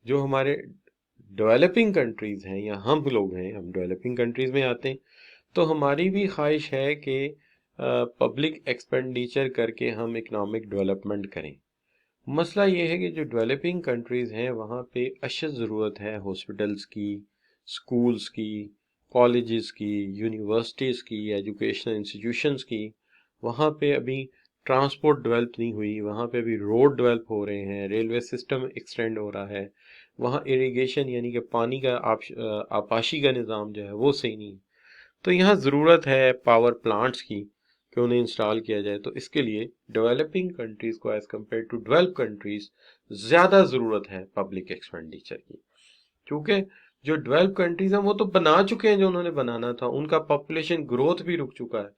जो हमारे developing countries हैं या हम लोग हैं, हम डेवलपिंग कंट्रीज़ में आते हैं, तो हमारी भी ख्वाहिश है कि पब्लिक एक्सपेंडिचर करके हम इकोनॉमिक डेवलपमेंट करें। मसला ये है कि जो डेवलपिंग कंट्रीज़ हैं वहाँ पे अशद ज़रूरत है हॉस्पिटल्स की, स्कूल्स की, कॉलेजेस की, यूनिवर्सिटीज़ की, एजुकेशनल इंस्टीट्यूशंस की। वहाँ पे अभी ट्रांसपोर्ट डेवलप नहीं हुई, वहाँ पे अभी रोड डेवलप हो रहे हैं, रेलवे सिस्टम एक्सटेंड हो रहा है, वहाँ इरिगेशन यानी कि पानी का आपाशी का निज़ाम जो है वो सही नहीं है। तो यहाँ ज़रूरत है पावर प्लांट्स की कि उन्हें इंस्टॉल किया जाए। तो इसके लिए डेवलपिंग कंट्रीज़ को as compare to develop countries ज़्यादा ज़रूरत है पब्लिक एक्सपेंडिचर की, क्योंकि जो डेवलप कंट्रीज़ हैं वो तो बना चुके हैं जो उन्होंने बनाना था, उनका पॉपुलेशन ग्रोथ भी रुक चुका है।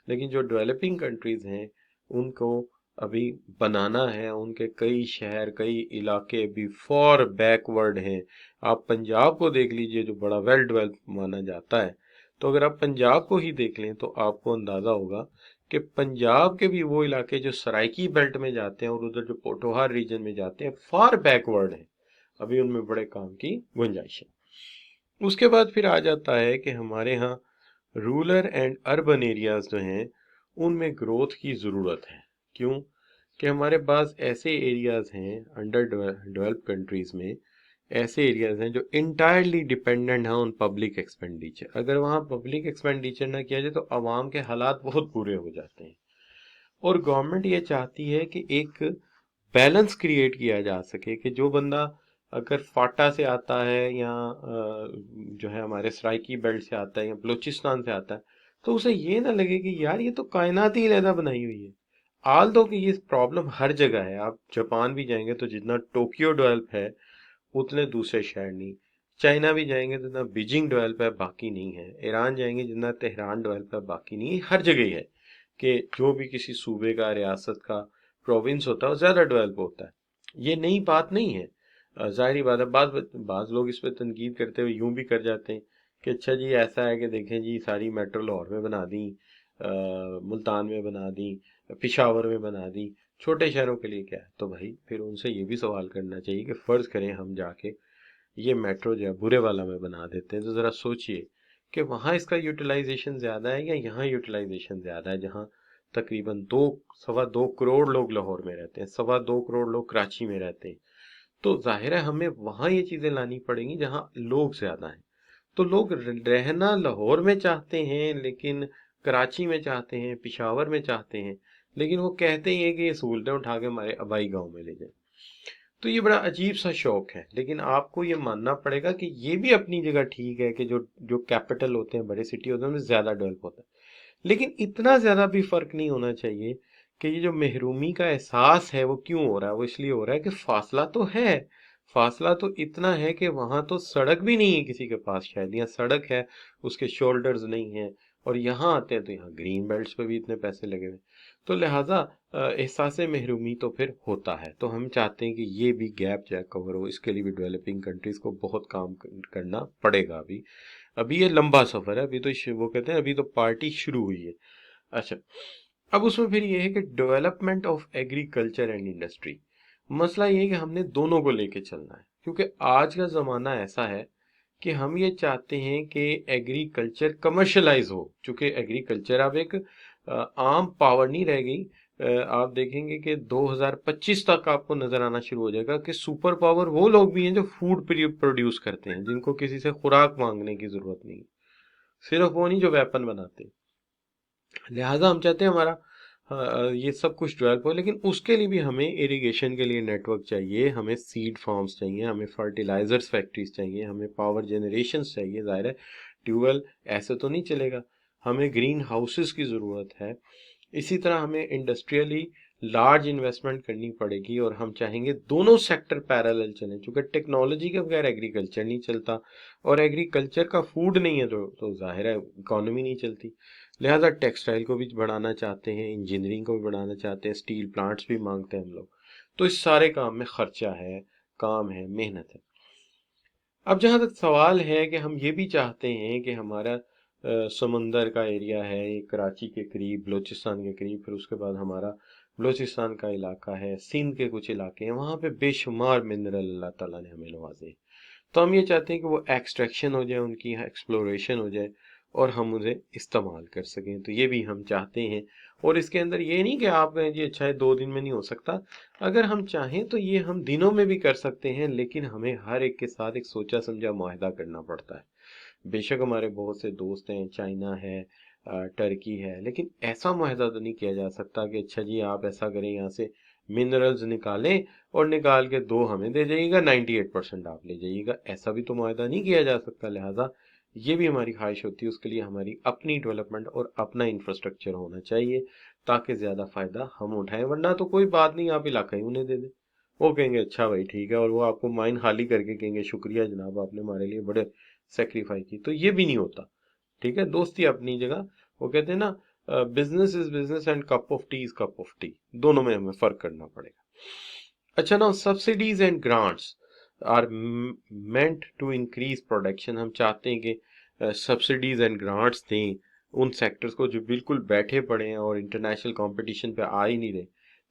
लेकिन जो डेवलपिंग कंट्रीज़ हैं उनको अभी बनाना है, उनके कई शहर, कई इलाके अभी फॉर बैकवर्ड हैं। आप पंजाब को देख लीजिए जो बड़ा वेल डेवलप माना जाता है। तो अगर आप पंजाब को ही देख लें तो आपको अंदाज़ा होगा कि पंजाब के भी वो इलाके जो सराइकी बेल्ट में जाते हैं और उधर जो पोठोहार रीजन में जाते हैं फार बैकवर्ड हैं। अभी उनमें बड़े काम की गुंजाइश है। उसके बाद फिर आ जाता है कि हमारे यहाँ रूरल एंड अर्बन एरियाज जो हैं उनमें ग्रोथ की ज़रूरत है। क्यों? कि हमारे पास ऐसे एरियाज हैं अंडर डेवलप कंट्रीज़ में, ऐसे एरियाज हैं जो इंटायरली डिपेंडेंट हैं ऑन पब्लिक एक्सपेंडिचर। अगर वहाँ पब्लिक एक्सपेंडिचर ना किया जाए तो आवाम के हालात बहुत बुरे हो जाते हैं। और गवर्नमेंट ये चाहती है कि एक बैलेंस क्रिएट किया जा सके कि जो बंदा अगर फाटा से आता है या जो है हमारे सराइकी बेल्ट से आता है या बलूचिस्तान से आता है, तो उसे ये ना लगे कि यार ये तो कायनात ही अलहदा बनाई हुई है। आल दो कि ये प्रॉब्लम हर जगह है। आप जापान भी जाएंगे तो जितना टोक्यो डेवलप है उतने दूसरे शहर नहीं। चाइना भी जाएंगे तो जितना बीजिंग डेवलप है बाकी नहीं है। ईरान जाएंगे जितना तेहरान डेवलप है बाकी नहीं है। हर जगह ही है कि जो भी किसी सूबे का, रियासत का, प्रोविंस होता है वो ज़्यादा डेवलप होता है। ये नई बात नहीं है। ज़ाहिर बात है, बाज़ लोग इस पे तनकीद करते हुए यूं भी कर जाते हैं कि अच्छा जी ऐसा है कि देखें जी सारी मेट्रो लाहौर में बना दी, मुल्तान में बना दी, पिशावर में बना दी, छोटे शहरों के लिए क्या है। तो भाई फिर उनसे ये भी सवाल करना चाहिए कि फ़र्ज़ करें हम जाके ये मेट्रो जो है बुरे वाला में बना देते हैं, तो ज़रा सोचिए कि वहाँ इसका यूटिलाइजेशन ज़्यादा है या यहाँ यूटिलाइजेशन ज़्यादा है, जहाँ तकरीबन 2 सवा 2 करोड़ लोग लाहौर में रहते हैं, 2 सवा 2 करोड़ लोग कराची में रहते हैं। तो जाहिर है हमें वहाँ ये चीज़ें लानी पड़ेंगी जहाँ लोग ज़्यादा हैं। तो लोग रहना लाहौर में चाहते हैं, लेकिन कराची में चाहते हैं, पिशावर में चाहते हैं, लेकिन वो कहते ही हैं कि ये सहूलतें उठा के हमारे आबाई गांव में ले जाए। तो ये बड़ा अजीब सा शौक है। लेकिन आपको ये मानना पड़ेगा कि ये भी अपनी जगह ठीक है कि जो जो कैपिटल होते हैं, बड़े सिटी होते हैं, उनमें ज़्यादा डेवलप होता है। लेकिन इतना ज़्यादा भी फ़र्क नहीं होना चाहिए कि ये जो महरूमी का एहसास है वो क्यों हो रहा है। वो इसलिए हो रहा है कि फासला तो है। फासला तो इतना है कि वहाँ तो सड़क भी नहीं है किसी के पास, शायद यहाँ सड़क है उसके शोल्डर्स नहीं है। और यहाँ आते हैं तो यहाँ ग्रीन बेल्ट्स पे भी इतने पैसे लगे हुए हैं। तो लिहाजा एहसास महरूमी तो फिर होता है। तो हम चाहते हैं कि ये भी गैप जो है कवर हो। इसके लिए भी डेवलपिंग कंट्रीज़ को बहुत काम करना पड़ेगा। अभी अभी ये लंबा सफ़र है। अभी तो वो कहते हैं अभी तो पार्टी शुरू हुई है। अच्छा, अब उसमें फिर ये है कि development of agriculture and industry. मसला ये है कि हमने दोनों को लेके चलना है, क्योंकि आज का ज़माना ऐसा है कि हम ये चाहते हैं कि एग्रीकल्चर कमर्शलाइज हो। चूंकि एग्रीकल्चर अब एक आम पावर नहीं रह गई। आप देखेंगे कि 2025 तक आपको नजर आना शुरू हो जाएगा कि सुपर पावर वो लोग भी हैं जो फूड प्रोड्यूस करते हैं, जिनको किसी से खुराक मांगने की जरूरत नहीं। सिर्फ वो नहीं जो वेपन बनाते। लिहाजा हम चाहते हैं हमारा ये सब कुछ डेवलप हो, लेकिन उसके लिए भी हमें इरिगेशन के लिए नेटवर्क चाहिए, हमें सीड फार्म्स चाहिए, हमें फर्टिलाइजर्स फैक्ट्रीज चाहिए, हमें पावर जनरेशन चाहिए। ज़ाहिर है ट्यूबवेल ऐसे तो नहीं चलेगा, हमें ग्रीन हाउसेस की ज़रूरत है। इसी तरह हमें इंडस्ट्रियली लार्ज इन्वेस्टमेंट करनी पड़ेगी और हम चाहेंगे दोनों सेक्टर पैरेलल चलें, क्योंकि टेक्नोलॉजी के बगैर एग्रीकल्चर नहीं चलता और एग्रीकल्चर का फूड नहीं है तो जाहिर है इकॉनमी नहीं चलती। लिहाजा टेक्सटाइल को भी बढ़ाना चाहते हैं, इंजीनियरिंग को भी बढ़ाना चाहते हैं, स्टील प्लांट्स भी मांगते हैं हम लोग। तो इस सारे काम में खर्चा है, काम है, मेहनत है। अब जहाँ तक सवाल है कि हम ये भी चाहते हैं कि हमारा समंदर का एरिया है, ये कराची के करीब, बलूचिस्तान के करीब, फिर उसके बाद हमारा बलूचिस्तान का इलाका है, सिंध के कुछ इलाके हैं, वहाँ पे बेशुमार मिनरल अल्लाह ताला ने हमें नवाजे। तो हम ये चाहते हैं कि वो एक्सट्रैक्शन हो जाए, उनकी एक्सप्लोरेशन हो जाए और हम उन्हें इस्तेमाल कर सकें। तो ये भी हम चाहते हैं। और इसके अंदर ये नहीं कि आप कहें जी अच्छा है 2 दिन में नहीं हो सकता, अगर हम चाहें तो ये हम दिनों में भी कर सकते हैं, लेकिन हमें हर एक के साथ एक सोचा समझा मुआहदा करना पड़ता है। बेशक हमारे बहुत से दोस्त हैं, चाइना है, टर्की है, लेकिन ऐसा मुआहदा तो नहीं किया जा सकता कि अच्छा जी आप ऐसा करें, यहाँ से मिनरल्स निकालें और निकाल के 2 हमें दे जाइएगा, 98% आप ले जाइएगा। ऐसा भी तो मुआहदा नहीं किया जा सकता। लिहाजा ये भी हमारी ख्वाहिश होती है, उसके लिए हमारी अपनी डेवलपमेंट और अपना इंफ्रास्ट्रक्चर होना चाहिए ताकि ज़्यादा फ़ायदा हम उठाएं। वरना तो कोई बात नहीं, आप इलाका ही उन्हें दे दें, वो कहेंगे अच्छा भाई ठीक है, और वो आपको माइन खाली करके कहेंगे शुक्रिया जनाब, आपने हमारे लिए बड़े सेक्रीफाई की। तो ये भी नहीं होता। ठीक है, दोस्ती अपनी जगह। वो कहते हैं ना, business is business and cup of tea is cup of tea, दोनों में हमें फर्क करना पड़ेगा। अच्छा ना, subsidies and grants are meant to increase production. हम चाहते हैं कि सब्सिडीज एंड ग्रांट्स दें उन सेक्टर्स को जो बिल्कुल बैठे पड़े हैं और इंटरनेशनल कंपटीशन पे आ ही नहीं रहे,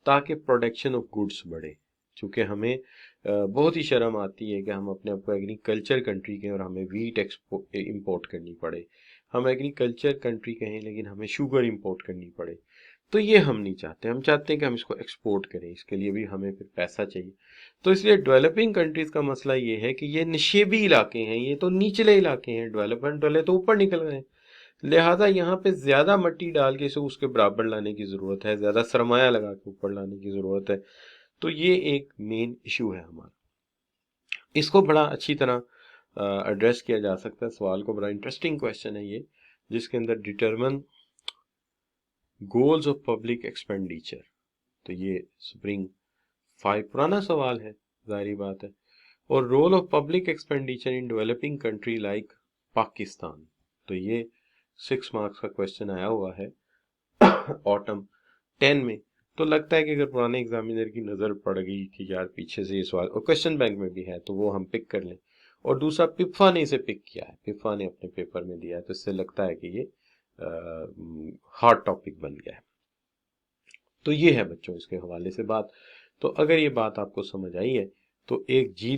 ताकि प्रोडक्शन ऑफ गुड्स बढ़े। चूँकि हमें बहुत ही शर्म आती है कि हम अपने आप को एग्रीकल्चर कंट्री कहें और हमें वीट इंपोर्ट करनी पड़े। हम एग्रीकल्चर कंट्री कहें लेकिन हमें शुगर इंपोर्ट करनी पड़े। तो ये हम नहीं चाहते। हम चाहते हैं कि हम इसको एक्सपोर्ट करें, इसके लिए भी हमें फिर पैसा चाहिए। तो इसलिए डेवलपिंग कंट्रीज का मसला ये है कि ये निशेबी इलाके हैं, ये तो निचले इलाके हैं, डेवलपमेंट वाले तो ऊपर निकल गए हैं। लिहाजा यहाँ पे ज्यादा मिट्टी डाल के इसे उसके बराबर लाने की जरूरत है, ज्यादा सरमाया लगा के ऊपर लाने की जरूरत है। तो ये एक मेन इशू है हमारा। इसको बड़ा अच्छी तरह एड्रेस किया जा सकता है। सवाल को बड़ा इंटरेस्टिंग क्वेश्चन है ये, जिसके अंदर determine goals of public expenditure. तो ये स्प्रिंग 5 पुराना सवाल है, जाहिर बात है। और role of public expenditure in developing country like Pakistan. तो ये 6 मार्क्स का क्वेश्चन आया हुआ है ऑटम 10 में। तो लगता है कि अगर पुराने एग्जामिनर की नज़र पड़ गई कि यार पीछे से ये सवाल, और क्वेश्चन बैंक में भी है, तो वो हम पिक कर लें। और दूसरा पिप्फा ने इसे पिक किया है, पिप्फा ने अपने पेपर में दिया है, तो इससे लगता है कि ये हॉट टॉपिक बन गया है। तो ये है बच्चों इसके हवाले से बात। तो अगर ये बात आपको समझ आई है तो एक जी